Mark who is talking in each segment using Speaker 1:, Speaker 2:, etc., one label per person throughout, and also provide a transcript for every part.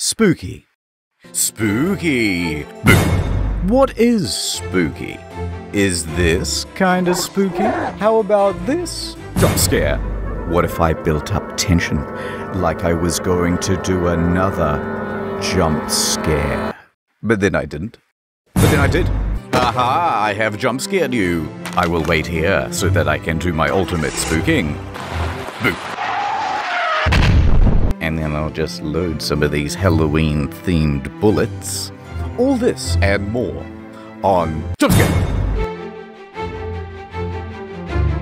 Speaker 1: Spooky. Spooky. What is spooky? Is this kind of spooky? How about this? Jump scare. What if I built up tension like I was going to do another jump scare? But then I didn't. But then I did. Aha, I have jump scared you. I will wait here so that I can do my ultimate spooking. Boop. And then I'll just load some of these Halloween-themed bullets. All this and more on Jump Scare.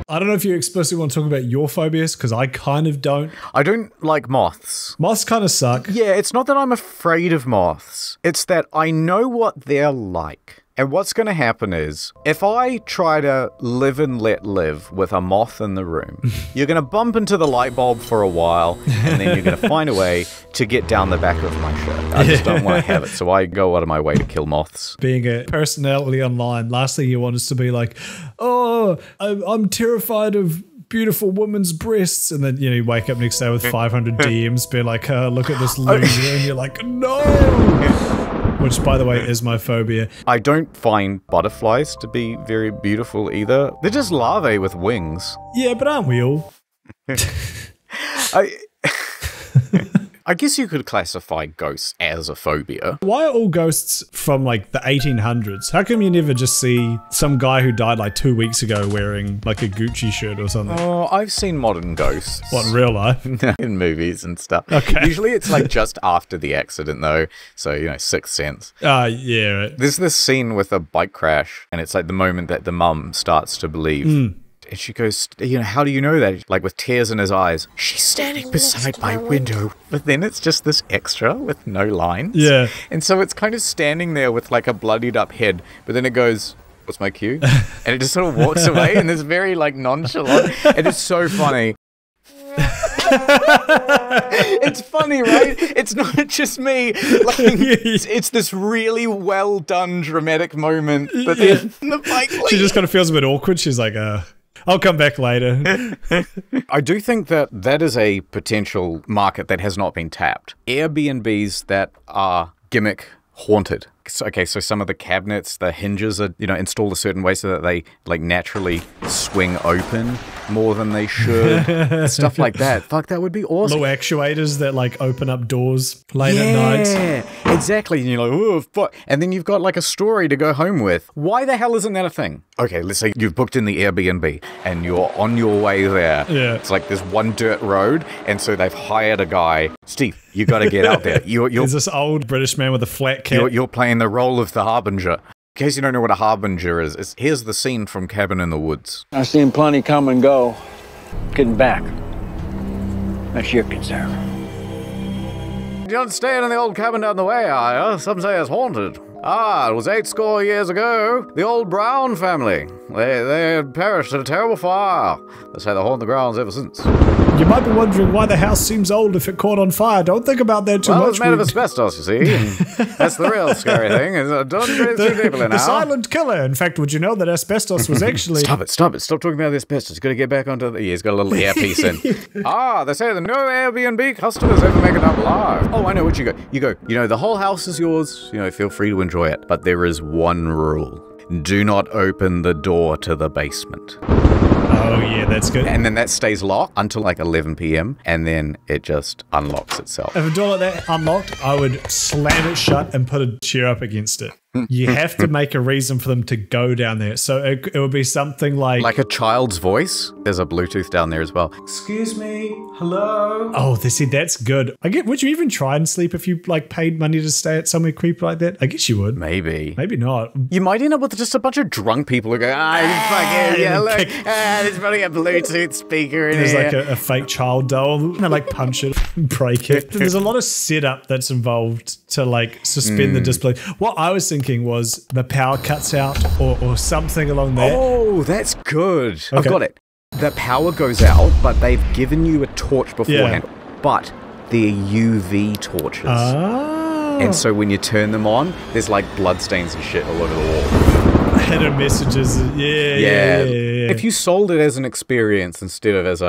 Speaker 2: I don't know if you explicitly want to talk about your phobias, because I kind of don't.
Speaker 1: I don't like moths.
Speaker 2: Moths kind of suck.
Speaker 1: Yeah, it's not that I'm afraid of moths. It's that I know what they're like. And what's going to happen is, if I try to live and let live with a moth in the room, you're going to bump into the light bulb for a while, and then you're going to find a way to get down the back of my shirt. I just don't want to have it, so I go out of my way to kill moths.
Speaker 2: Being a personality online, last thing you want is to be like, oh, I'm terrified of beautiful woman's breasts, and then you wake up next day with 500 DMs being like, look at this loser, and you're like, no. Which, by the way, is my phobia.
Speaker 1: I don't find butterflies to be very beautiful either. They're just larvae with wings.
Speaker 2: Yeah, but aren't we all?
Speaker 1: I guess you could classify ghosts as a phobia.
Speaker 2: Why are all ghosts from like the 1800s? How come you never just see some guy who died like 2 weeks ago wearing like a Gucci shirt or something?
Speaker 1: Oh, I've seen modern ghosts.
Speaker 2: What, in real life?
Speaker 1: In movies and stuff.
Speaker 2: Okay.
Speaker 1: Usually it's like just after the accident though. So, Sixth Sense.
Speaker 2: Yeah. Right.
Speaker 1: There's this scene with a bike crash and it's like the moment that the mum starts to believe. And she goes, how do you know that? Like with tears in his eyes. She's standing beside my window. But then it's just this extra with no lines.
Speaker 2: Yeah.
Speaker 1: And so it's kind of standing there with like a bloodied up head. But then it goes, what's my cue? And it just sort of walks away and it's very like nonchalant. And it's so funny. It's funny, right? It's not just me. Like, it's this really well done dramatic moment. But then the bike
Speaker 2: she just kind of feels a bit awkward. She's like, I'll come back later.
Speaker 1: I do think that is a potential market that has not been tapped. Airbnbs that are gimmick haunted. Okay, so some of the cabinets, the hinges are, installed a certain way so that they like naturally swing open more than they should. Stuff like that. Fuck, that would be awesome.
Speaker 2: Little actuators that like open up doors late at night.
Speaker 1: Yeah, exactly. And you're like, oh, fuck. And then you've got like a story to go home with. Why the hell isn't that a thing? Okay, let's say you've booked in the Airbnb and you're on your way there.
Speaker 2: Yeah.
Speaker 1: It's like this one dirt road. And so they've hired a guy. Steve, you got to get out there.
Speaker 2: There's this old British man with a flat cap.
Speaker 1: You're playing the role of the harbinger. In case you don't know what a harbinger is, here's the scene from Cabin in the Woods.
Speaker 3: I've seen plenty come and go. Getting back. That's your concern.
Speaker 1: You're not staying in the old cabin down the way, are you? Some say it's haunted. It was 80 years ago. The old Brown family. They had perished in a terrible fire. They say they haunt the grounds ever since.
Speaker 2: You might be wondering why the house seems old if it caught on fire. Don't think about that too much.
Speaker 1: Well, it's made of asbestos, you see. And that's the real scary thing. Don't breathe too deeply now.
Speaker 2: The silent killer. In fact, would you know that asbestos was actually...
Speaker 1: Stop it. Stop talking about the asbestos. You've got to get back onto the... Yeah, he's got a little earpiece in. They say that no Airbnb customers ever make it out alive. Oh, I know what you go. The whole house is yours. Feel free to enjoy it. But there is one rule. Do not open the door to the basement.
Speaker 2: Oh, yeah, that's good.
Speaker 1: And then that stays locked until like 11 p.m. and then it just unlocks itself.
Speaker 2: If a door like that unlocked, I would slam it shut and put a chair up against it. You have to make a reason for them to go down there. So it would be something like...
Speaker 1: Like a child's voice. There's a Bluetooth down there as well. Excuse me. Hello?
Speaker 2: Oh, that's good. Would you even try and sleep if you like paid money to stay at somewhere creepy like that? I guess you would.
Speaker 1: Maybe.
Speaker 2: Maybe not.
Speaker 1: You might end up with just a bunch of drunk people who go, there's probably a Bluetooth speaker in
Speaker 2: There's
Speaker 1: here.
Speaker 2: like a fake child doll. They like punch it, break it. There's a lot of setup that's involved to like suspend the disbelief. What I was thinking was the power cuts out or something along that.
Speaker 1: Oh, that's good.
Speaker 2: Okay.
Speaker 1: I've got it. The power goes out, but they've given you a torch beforehand. Yeah. But they're UV torches. And so when you turn them on, there's like bloodstains and shit all over the wall.
Speaker 2: Hidden messages. Yeah.
Speaker 1: If you sold it as an experience instead of as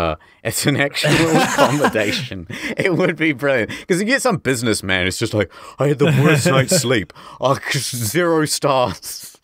Speaker 1: an actual accommodation, it would be brilliant. Because you get some businessman who's just like, I had the worst night's sleep. Oh, 0 stars.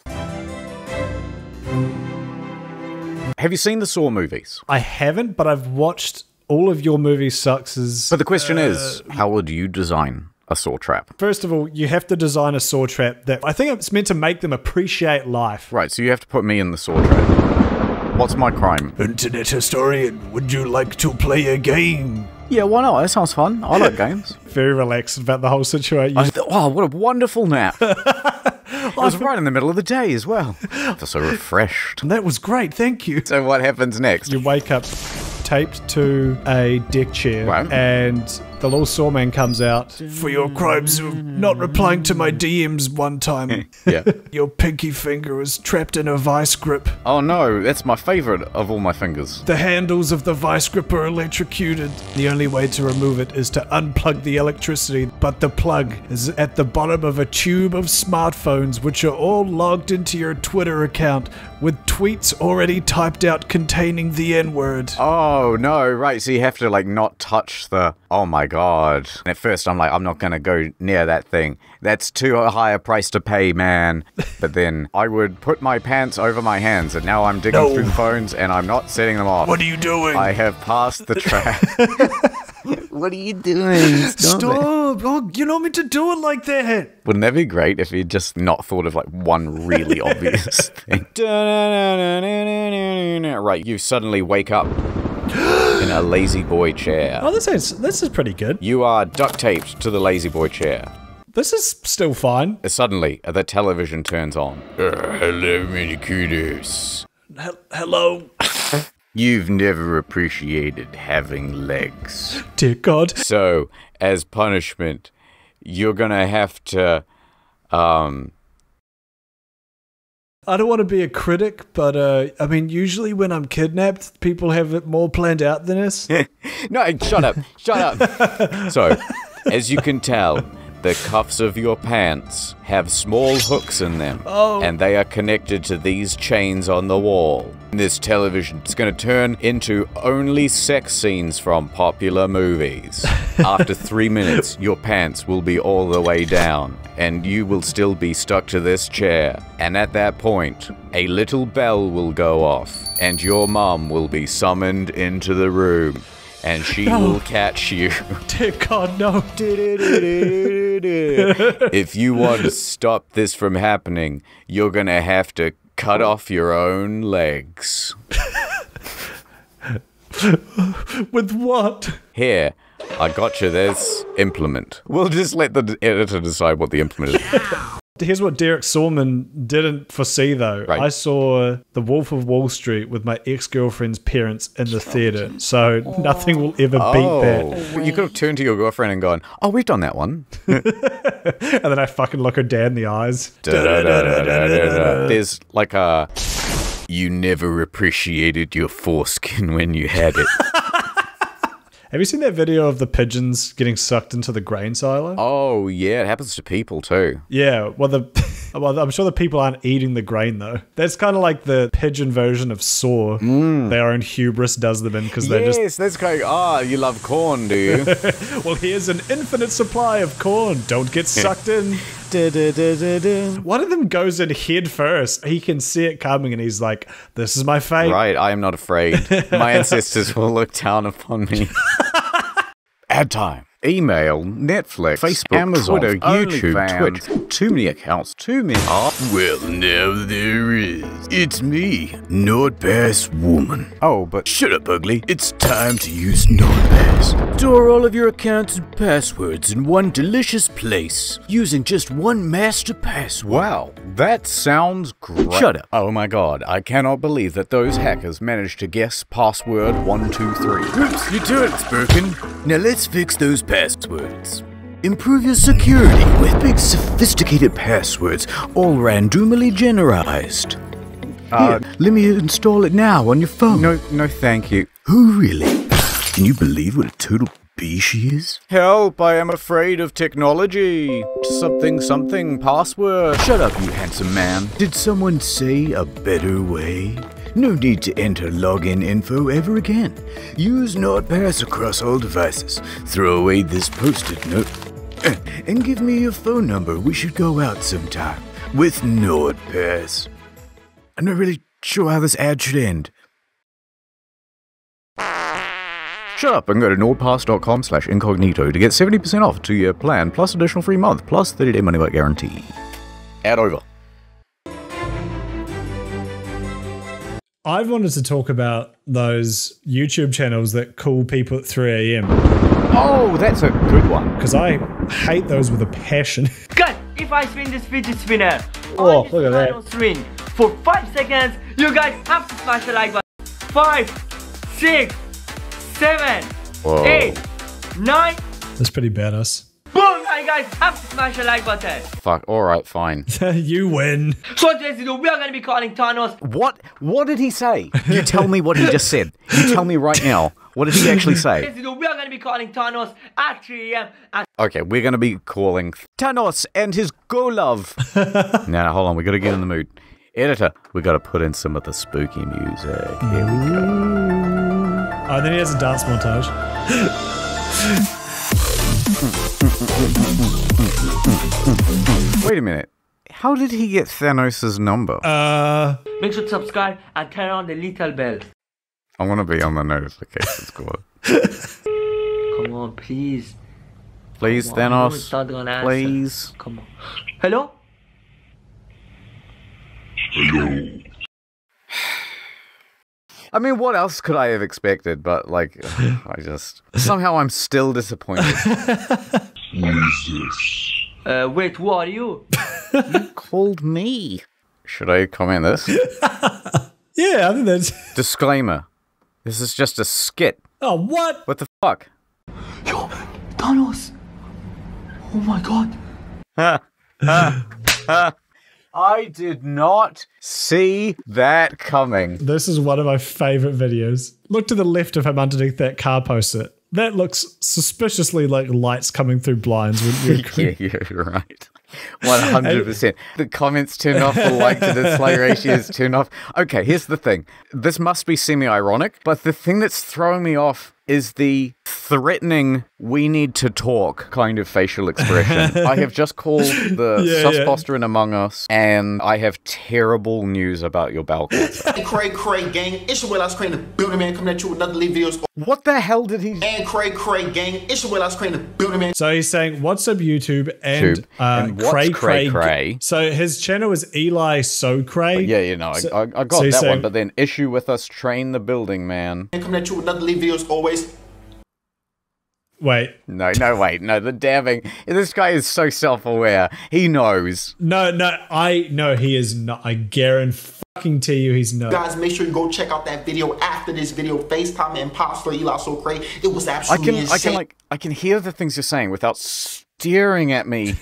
Speaker 1: Have you seen the Saw movies?
Speaker 2: I haven't, but I've watched all of your movie sucks.
Speaker 1: But the question is, how would you design a saw trap?
Speaker 2: First of all, you have to design a saw trap that I think it's meant to make them appreciate life.
Speaker 1: Right, so you have to put me in the saw trap. What's my crime?
Speaker 2: Internet historian, would you like to play a game?
Speaker 1: Yeah, why not? That sounds fun. I like games.
Speaker 2: Very relaxed about the whole situation.
Speaker 1: Oh, what a wonderful nap. It was right in the middle of the day as well. I feel so refreshed.
Speaker 2: That was great, thank you.
Speaker 1: So what happens next?
Speaker 2: You wake up taped to a deck chair,
Speaker 1: Wow.
Speaker 2: and the little sawman comes out. For your crimes of not replying to my DMs one time.
Speaker 1: Yeah.
Speaker 2: Your pinky finger was trapped in a vice grip.
Speaker 1: Oh no, that's my favorite of all my fingers.
Speaker 2: The handles of the vice grip are electrocuted. The only way to remove it is to unplug the electricity, but the plug is at the bottom of a tube of smartphones which are all logged into your Twitter account with tweets already typed out containing the N-word.
Speaker 1: Oh no, right, so you have to like not touch the... Oh my god. And at first I'm like, I'm not gonna go near that thing. That's too high a price to pay, man. But then I would put my pants over my hands, and now I'm digging through the phones and I'm not setting them off.
Speaker 2: What are you doing?
Speaker 1: I have passed the trap. What are you doing? Stop it.
Speaker 2: Oh, you're not meant to do it like that.
Speaker 1: Wouldn't that be great if you'd just not thought of like one really obvious thing? Right, you suddenly wake up in a lazy boy chair.
Speaker 2: Oh, this is pretty good.
Speaker 1: You are duct taped to the lazy boy chair.
Speaker 2: This is still fine.
Speaker 1: Suddenly, the television turns on. Hello, mini cuties.
Speaker 2: Hello.
Speaker 1: You've never appreciated having legs.
Speaker 2: Dear God.
Speaker 1: So, as punishment, you're gonna have to,
Speaker 2: I don't want to be a critic, but I mean, usually when I'm kidnapped, people have it more planned out than us.
Speaker 1: No, shut up. Shut up. So, as you can tell, the cuffs of your pants have small hooks in them, and they are connected to these chains on the wall. This television is going to turn into only sex scenes from popular movies. After 3 minutes, your pants will be all the way down, and you will still be stuck to this chair. And at that point, a little bell will go off, and your mom will be summoned into the room. And she will catch you.
Speaker 2: Dear God, no.
Speaker 1: If you want to stop this from happening, you're gonna have to cut off your own legs.
Speaker 2: With what?
Speaker 1: Here, I got you this implement. We'll just let the editor decide what the implement is.
Speaker 2: Here's what Derek Sorman didn't foresee, though.
Speaker 1: Right.
Speaker 2: I saw The Wolf of Wall Street with my ex-girlfriend's parents in the theater, so nothing will ever beat that.
Speaker 1: You could have turned to your girlfriend and gone, oh, we've done that one.
Speaker 2: And then I fucking look her dad in the eyes.
Speaker 1: There's like a, you never appreciated your foreskin when you had it.
Speaker 2: Have you seen that video of the pigeons getting sucked into the grain silo?
Speaker 1: Oh, yeah, it happens to people too.
Speaker 2: Yeah, well, I'm sure the people aren't eating the grain, though. That's kind of like the pigeon version of Saw. Their own hubris does them in because they're just...
Speaker 1: Yes, that's going, you love corn, do you?
Speaker 2: Well, here's an infinite supply of corn. Don't get sucked in. One of them goes in head first. He can see it coming and he's like, this is my fate.
Speaker 1: Right, I am not afraid. My ancestors will look down upon me. Ad time. Email, Netflix, Facebook, Amazon, Twitter, YouTube, Twitch. Too many accounts. Too many. Well, now there is. It's me, NordPass Woman. Oh, but shut up, ugly. It's time to use NordPass. Store all of your accounts and passwords in one delicious place, using just one master password. Wow, that sounds great. Shut up. Oh my god, I cannot believe that those hackers managed to guess password 123. Oops, you do it, Spurkin. Now let's fix those passwords. Improve your security with big sophisticated passwords, all randomly generalized. Here, let me install it now on your phone. No, thank you. Who really? Can you believe what a total bee she is? Help, I am afraid of technology. Something password. Shut up, you handsome man. Did someone say a better way? No need to enter login info ever again. Use NordPass across all devices. Throw away this post-it note. And give me your phone number. We should go out sometime with NordPass. I'm not really sure how this ad should end. Shut up and go to nordpass.com/incognito to get 70% off 2-year plan plus additional free month plus 30-day money-back guarantee. Ad over.
Speaker 2: I've wanted to talk about those YouTube channels that call people at 3 a.m.
Speaker 1: Oh, that's a good one.
Speaker 2: because I hate those with a passion.
Speaker 4: Guys, if I spin this fidget spinner,
Speaker 2: Oh,
Speaker 4: on this
Speaker 2: look at that.
Speaker 4: final swing for 5 seconds, you guys have to smash the like button. 5, 6, 7,
Speaker 1: Whoa.
Speaker 4: 8, 9.
Speaker 2: That's pretty badass.
Speaker 4: Boom! You guys have to smash the like button.
Speaker 1: Fuck, alright, fine.
Speaker 2: You win.
Speaker 4: So today's video, we are going to be calling Thanos.
Speaker 1: What did he say? You tell me what he just said. You tell me right now. What did he actually say?
Speaker 4: Today's video, we are going to be calling Thanos at 3 a.m. and
Speaker 1: Okay, we're going to be calling Thanos and his Golov. Now, hold on, we got to get in the mood. Editor, we got to put in some of the spooky music. Here we go.
Speaker 2: Oh, then he has a dance montage.
Speaker 1: Wait a minute. How did he get Thanos' number?
Speaker 4: make sure to subscribe and turn on the little bell.
Speaker 1: I want to be on the notifications squad.
Speaker 4: Come on, please.
Speaker 1: Please,
Speaker 4: Come on, I know it's
Speaker 1: Thanos.
Speaker 4: not gonna answer.
Speaker 1: Please.
Speaker 4: Come on. Hello?
Speaker 1: I mean, what else could I have expected? But, like, somehow I'm still disappointed.
Speaker 4: Wait, who are you?
Speaker 1: Called me. Should I comment this?
Speaker 2: Yeah, I think that's...
Speaker 1: Disclaimer. This is just a skit.
Speaker 2: Oh, what?
Speaker 1: What the fuck?
Speaker 4: Yo, Thanos! Oh my god.
Speaker 1: I did not see that coming.
Speaker 2: This is one of my favorite videos. Look to the left of him underneath that car poster. That looks suspiciously like lights coming through blinds. Wouldn't you agree?
Speaker 1: Yeah, you're right. 100%. The comments turned off, the like to dislike ratio is turned off. Okay, here's the thing. This must be semi-ironic, but the thing that's throwing me off is the threatening, we need to talk kind of facial expression. I have just called the sus poster in Among Us, and I have terrible news about your bowel cancer.
Speaker 5: And Cray gang, it's your Will I Screen, the Building Man coming at you with another lead videos.
Speaker 1: What the hell did he...
Speaker 5: And Cray gang, it's your Will I Screen, the Building Man.
Speaker 2: So he's saying, what's up YouTube and,
Speaker 1: Tube. And what's Cray?
Speaker 2: So his channel is Eli So Cray.
Speaker 1: Yeah, you know, I got
Speaker 2: so he's
Speaker 1: that
Speaker 2: saying-
Speaker 1: one, but then issue with us, train the building man.
Speaker 5: And coming at you with another lead videos always.
Speaker 2: Wait.
Speaker 1: No, wait, no, the dabbing. This guy is so self-aware. He knows.
Speaker 2: No, he is not. I guarantee you he's not.
Speaker 5: Guys, make sure you go check out that video after this video. FaceTime Imposter Eli So Cray. It was absolutely insane.
Speaker 1: I can hear the things you're saying without staring at me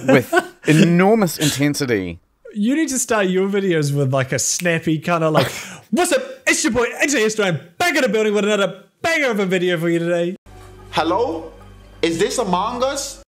Speaker 1: with enormous intensity.
Speaker 2: You need to start your videos with like a snappy kind of like, what's up? It's your boy, AJ Estrand, back in the building with another banger of a video for you today.
Speaker 5: Hello? Is this Among Us?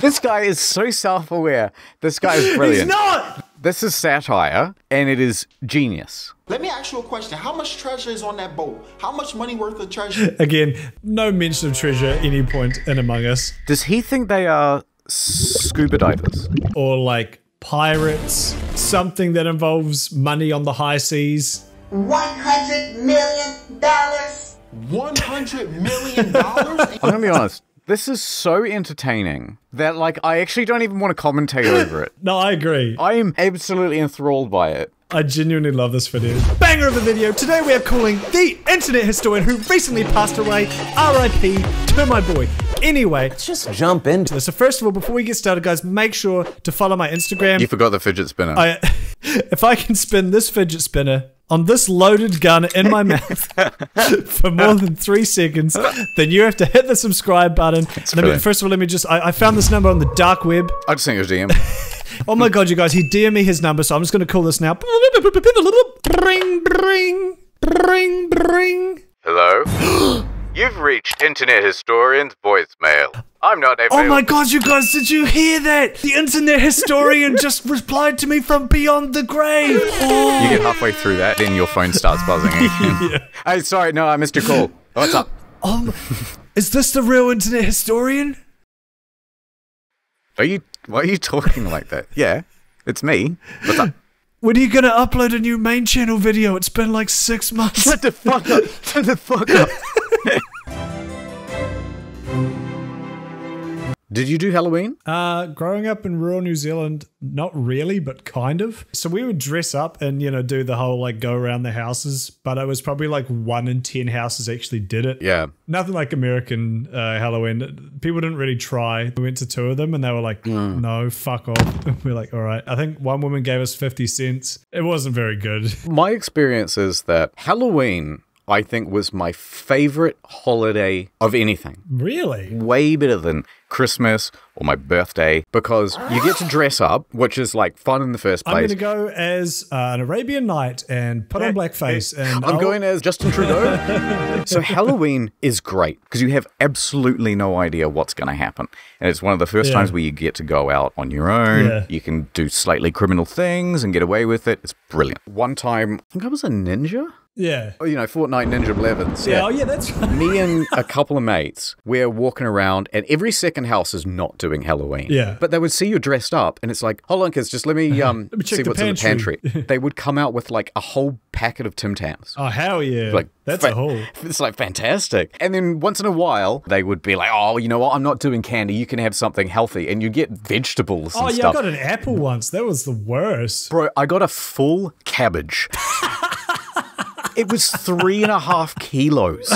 Speaker 1: This guy is so self-aware. This guy is brilliant.
Speaker 2: He's not!
Speaker 1: This is satire, and it is genius.
Speaker 5: Let me ask you a question. How much treasure is on that boat? How much money worth of treasure?
Speaker 2: Again, no mention of treasure at any point in Among Us.
Speaker 1: Does he think they are scuba divers?
Speaker 2: Or like pirates, something that involves money on the high seas.
Speaker 6: $100 million.
Speaker 5: $100 million?
Speaker 1: I'm gonna be honest. This is so entertaining that, like, I actually don't even want to commentate over it.
Speaker 2: No, I agree.
Speaker 1: I am absolutely enthralled by it.
Speaker 2: I genuinely love this video. Banger of a video. Today we are calling the internet historian who recently passed away, RIP, to my boy. Anyway, let's just jump into this. So first of all, before we get started, guys, make sure to follow my Instagram.
Speaker 1: You forgot the fidget spinner.
Speaker 2: If I can spin this fidget spinner on this loaded gun in my mouth for more than 3 seconds, then you have to hit the subscribe button. First of all, let me just, I found this number on the dark web.
Speaker 1: I just think it was DM.
Speaker 2: Oh my god, you guys, he DM'd me his number, so I'm just going to call this now. Bring, bring, bring, bring.
Speaker 1: Hello? You've reached Internet Historian's voicemail. I'm not
Speaker 2: Oh my god, you guys, did you hear that? The internet historian just replied to me from beyond the grave. Oh.
Speaker 1: You get halfway through that, then your phone starts buzzing again.
Speaker 2: Yeah.
Speaker 1: Hey, sorry, no, I missed your call. What's up?
Speaker 2: Is this the real internet historian?
Speaker 1: Why are you talking like that? Yeah, it's me. What's up?
Speaker 2: When are you gonna upload a new main channel video? It's been like 6 months.
Speaker 1: Shut the fuck up. Shut the fuck up. Did you do Halloween?
Speaker 2: Growing up in rural New Zealand, not really, but kind of. So we would dress up and, you know, do the whole like go around the houses, but it was probably like 1 in 10 houses actually did it.
Speaker 1: Yeah.
Speaker 2: Nothing like American Halloween. People didn't really try. We went to 2 of them and they were like, no, fuck off. We're like, all right. I think one woman gave us 50 cents. It wasn't very good.
Speaker 1: My experience is that Halloween, I think, was my favorite holiday of anything.
Speaker 2: Really?
Speaker 1: Way better than Christmas or my birthday, because you get to dress up, which is like fun in the first
Speaker 2: I'm
Speaker 1: place.
Speaker 2: going to go as an Arabian Night and put on blackface. And
Speaker 1: I'm going as Justin Trudeau. So Halloween is great because you have absolutely no idea what's going to happen. And it's one of the first times where you get to go out on your own.
Speaker 2: Yeah.
Speaker 1: You can do slightly criminal things and get away with it. It's brilliant. One time, I think I was a ninja.
Speaker 2: Yeah.
Speaker 1: Oh, you know, Fortnite Ninja Blevins.
Speaker 2: Yeah. Oh, yeah, that's right.
Speaker 1: Me and a couple of mates, we're walking around, and every second house is not doing Halloween.
Speaker 2: Yeah.
Speaker 1: But they would see you dressed up, and it's like, hold on, kids, just let me
Speaker 2: check
Speaker 1: see
Speaker 2: the
Speaker 1: what's in the pantry. They would come out with like a whole packet of Tim Tams.
Speaker 2: Oh, hell yeah.
Speaker 1: Like,
Speaker 2: that's a whole.
Speaker 1: It's like fantastic. And then once in a while, they would be like, oh, you know what? I'm not doing candy. You can have something healthy. And you get vegetables and
Speaker 2: Oh, yeah,
Speaker 1: stuff.
Speaker 2: I got an apple once. That was the worst.
Speaker 1: Bro, I got a full cabbage. It was 3.5 kilos.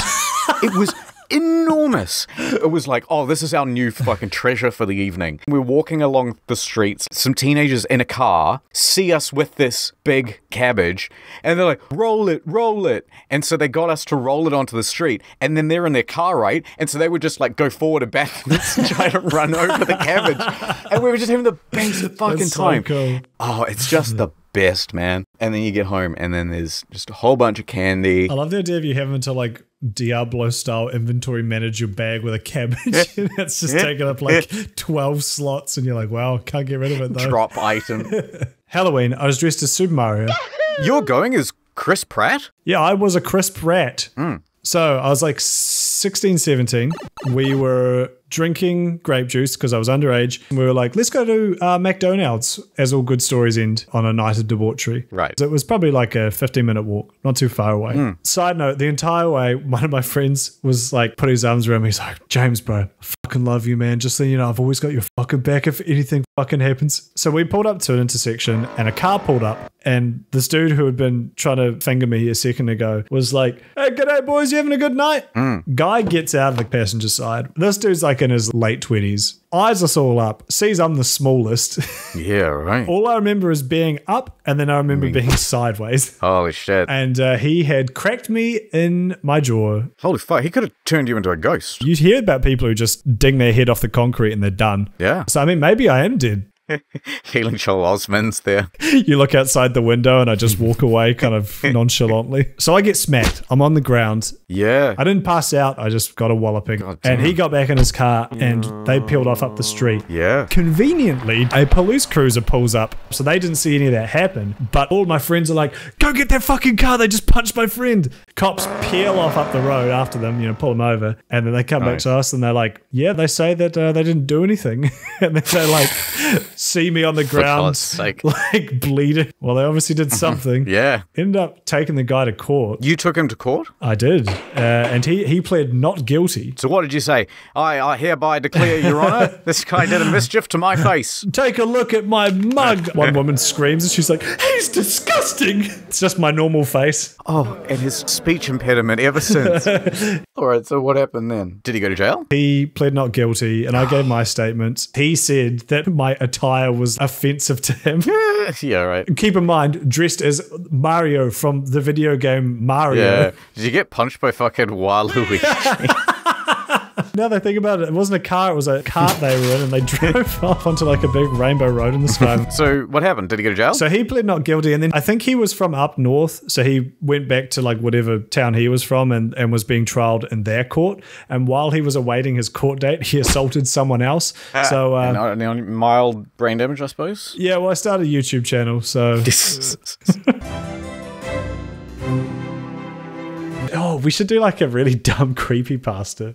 Speaker 1: It was enormous. It was like, oh, this is our new fucking treasure for the evening. We're walking along the streets. Some teenagers in a car see us with this big cabbage, and they're like, roll it, roll it. And so they got us to roll it onto the street, and then they're in their car, right? And so they would just like go forward and back and try to run over the cabbage. And we were just having the best fucking
Speaker 2: That's so
Speaker 1: time.
Speaker 2: cool.
Speaker 1: Oh, it's just the best, man. And then you get home, and then there's just a whole bunch of candy.
Speaker 2: I love the idea of you having to like Diablo style inventory manage your bag with a cabbage. And it's just taking up like 12 slots, and you're like, wow, can't get rid of it though.
Speaker 1: Drop item.
Speaker 2: Halloween, I was dressed as Super Mario.
Speaker 1: You're going as Chris Pratt?
Speaker 2: Yeah, I was a crisp rat. So I was like 16, 17. We were drinking grape juice because I was underage. And we were like, let's go to McDonald's, as all good stories end on a night of debauchery.
Speaker 1: Right.
Speaker 2: So it was probably like a 15-minute walk, not too far away. Side note, the entire way, one of my friends was like, put his arms around me. He's like, James, bro, I fucking love you, man. Just so you know, I've always got your fucking back if anything fucking happens. So we pulled up to an intersection and a car pulled up. And this dude who had been trying to finger me a second ago was like, hey, g'day, boys, you having a good night? Guy gets out of the passenger side. This dude's like in his late 20s. Eyes us all up, sees I'm the smallest.
Speaker 1: Yeah, right.
Speaker 2: All I remember is being up, and then I remember being sideways.
Speaker 1: Holy shit.
Speaker 2: And he had cracked me in my jaw.
Speaker 1: Holy fuck, he could have turned you into a ghost.
Speaker 2: You hear about people who just ding their head off the concrete and they're done.
Speaker 1: Yeah.
Speaker 2: So, I mean, maybe I am dead.
Speaker 1: Healing Joel Osmond's there.
Speaker 2: You look outside the window and I just walk away kind of nonchalantly. So I get smacked. I'm on the ground.
Speaker 1: Yeah.
Speaker 2: I didn't pass out. I just got a walloping. And he got back in his car and they peeled off up the street.
Speaker 1: Yeah.
Speaker 2: Conveniently, a police cruiser pulls up. So they didn't see any of that happen. But all my friends are like, go get that fucking car. They just punched my friend. Cops peel off up the road after them, you know, pull them over. And then they come back to us and they're like, yeah, they say that they didn't do anything. And then they like see me on the ground,
Speaker 1: God's sake.
Speaker 2: like bleeding. Well, they obviously did something.
Speaker 1: Yeah.
Speaker 2: Ended up taking the guy to court.
Speaker 1: You took him to court?
Speaker 2: I did. And he pled not guilty.
Speaker 1: So what did you say? I hereby declare, Your Honour, this guy did a mischief to my face.
Speaker 2: Take a look at my mug. One woman screams and she's like, he's disgusting. It's just my normal face.
Speaker 1: Oh, and his speech impediment ever since. All right, so what happened then? Did he go to jail?
Speaker 2: He pled not guilty and I gave my statement. He said that my attire was offensive to him.
Speaker 1: Yeah, right.
Speaker 2: Keep in mind, dressed as Mario from the video game Mario.
Speaker 1: Yeah. Did you get punched by fucking Waluigi?
Speaker 2: Now that I think about it, it wasn't a car, it was a cart they were in, and they drove off onto like a big rainbow road in the sky.
Speaker 1: So what happened? Did he go to jail?
Speaker 2: So he pled not guilty, and then I think he was from up north, so he went back to like whatever town he was from and was being trialed in their court. And while he was awaiting his court date, he assaulted someone else. So
Speaker 1: mild brain damage, I suppose.
Speaker 2: yeah, well, I started a YouTube channel, so oh, we should do like a really dumb creepypasta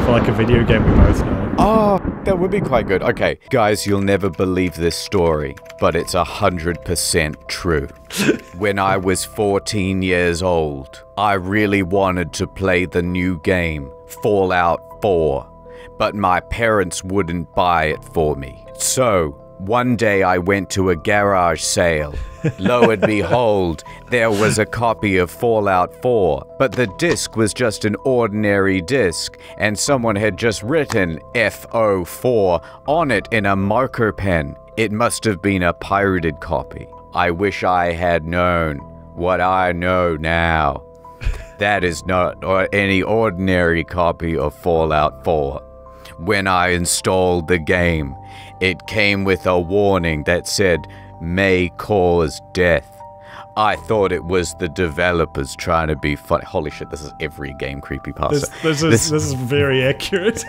Speaker 2: for like a video game we both know.
Speaker 1: Oh, that would be quite good. Okay, guys, you'll never believe this story, but it's 100% true. When I was 14 years old, I really wanted to play the new game, Fallout 4, but my parents wouldn't buy it for me. So, one day I went to a garage sale. Lo and behold, there was a copy of Fallout 4, but the disc was just an ordinary disc, and someone had just written FO4 on it in a marker pen. It must have been a pirated copy. I wish I had known what I know now. That is not any ordinary copy of Fallout 4. When I installed the game, it came with a warning that said, "May cause death." I thought it was the developers trying to be funny. Holy shit, this is every game creepypasta.
Speaker 2: This is very accurate.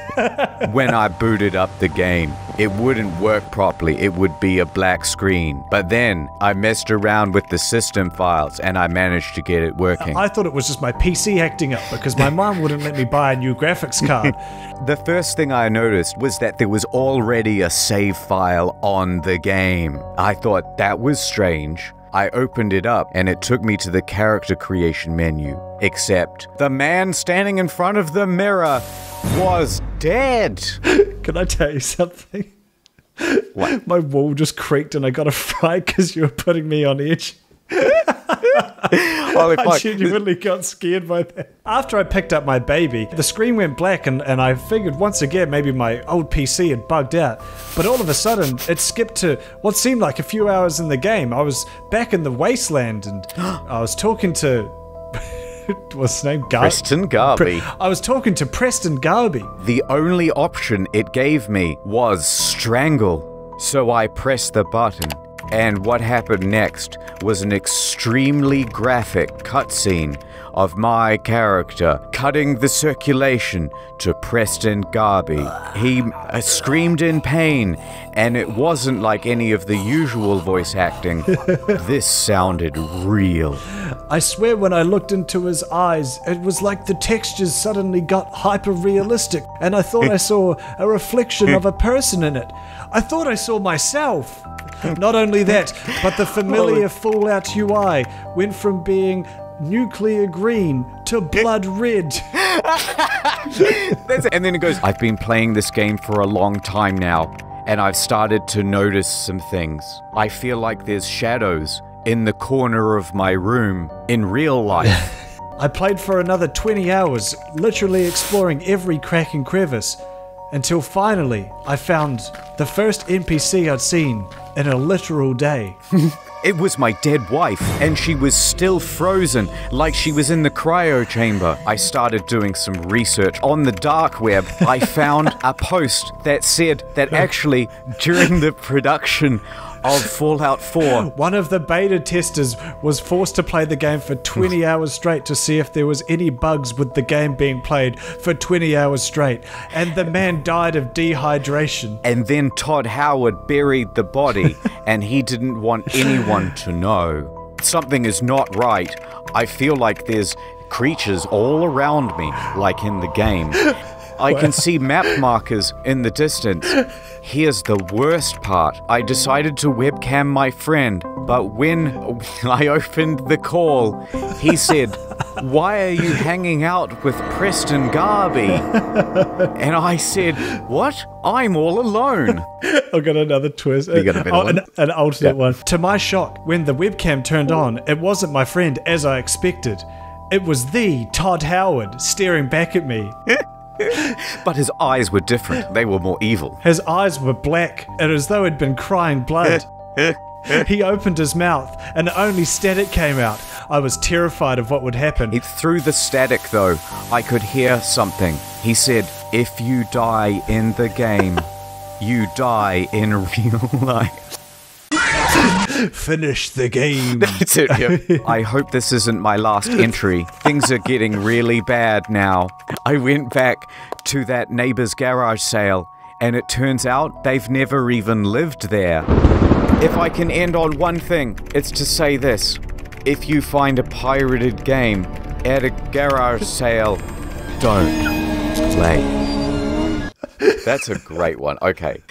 Speaker 1: When I booted up the game, it wouldn't work properly. It would be a black screen. But then I messed around with the system files and I managed to get it working.
Speaker 2: I thought it was just my PC acting up because my mom wouldn't let me buy a new graphics card.
Speaker 1: The first thing I noticed was that there was already a save file on the game. I thought that was strange. I opened it up and it took me to the character creation menu. Except the man standing in front of the mirror was dead.
Speaker 2: Can I tell you something?
Speaker 1: What?
Speaker 2: My wall just creaked and I got a fright because you were putting me on edge.
Speaker 1: Holy
Speaker 2: I
Speaker 1: fuck.
Speaker 2: genuinely got scared by that. After I picked up my baby, the screen went black and I figured once again maybe my old PC had bugged out. But all of a sudden, it skipped to what seemed like a few hours in the game. I was back in the wasteland and I was talking to... what's his name?
Speaker 1: Preston Garvey.
Speaker 2: I was talking to Preston Garvey.
Speaker 1: The only option it gave me was strangle. So I pressed the button. And what happened next was an extremely graphic cutscene of my character cutting the circulation to Preston Garvey. He screamed in pain, and it wasn't like any of the usual voice acting. This sounded real.
Speaker 2: I swear when I looked into his eyes, it was like the textures suddenly got hyper-realistic, and I thought I saw a reflection of a person in it. I thought I saw myself. Not only that, but the familiar Fallout UI went from being nuclear green to blood red.
Speaker 1: And then it goes, I've been playing this game for a long time now, and I've started to notice some things. I feel like there's shadows in the corner of my room in real life.
Speaker 2: I played for another 20 hours, literally exploring every crack and crevice, until finally I found the first NPC I'd seen in a literal day.
Speaker 1: It was my dead wife, and she was still frozen, like she was in the cryo chamber. I started doing some research on the dark web. I found a post that said that actually, during the production of Fallout 4,
Speaker 2: one of the beta testers was forced to play the game for 20 hours straight to see if there was any bugs with the game being played for 20 hours straight, and the man died of dehydration.
Speaker 1: And then Todd Howard buried the body, and he didn't want anyone to know. Something is not right. I feel like there's creatures all around me, like in the game. I can see map markers in the distance. Here's the worst part. I decided to webcam my friend, but when I opened the call, he said, "Why are you hanging out with Preston Garvey?" And I said, "What? I'm all alone."
Speaker 2: I've got another twist.
Speaker 1: You got a better one?
Speaker 2: An alternate one. To my shock, when the webcam turned on, it wasn't my friend as I expected. It was the Todd Howard staring back at me.
Speaker 1: But his eyes were different. They were more evil.
Speaker 2: His eyes were black, and as though he'd been crying blood. He opened his mouth, and only static came out. I was terrified of what would happen.
Speaker 1: Through the static, though, I could hear something. He said, If you die in the game, you die in real life.
Speaker 2: Finish the game.
Speaker 1: That's it, yep. I hope this isn't my last entry. Things are getting really bad now. I went back to that neighbor's garage sale, and it turns out they've never even lived there. If I can end on one thing, it's to say this. If you find a pirated game at a garage sale, don't play. That's a great one. Okay.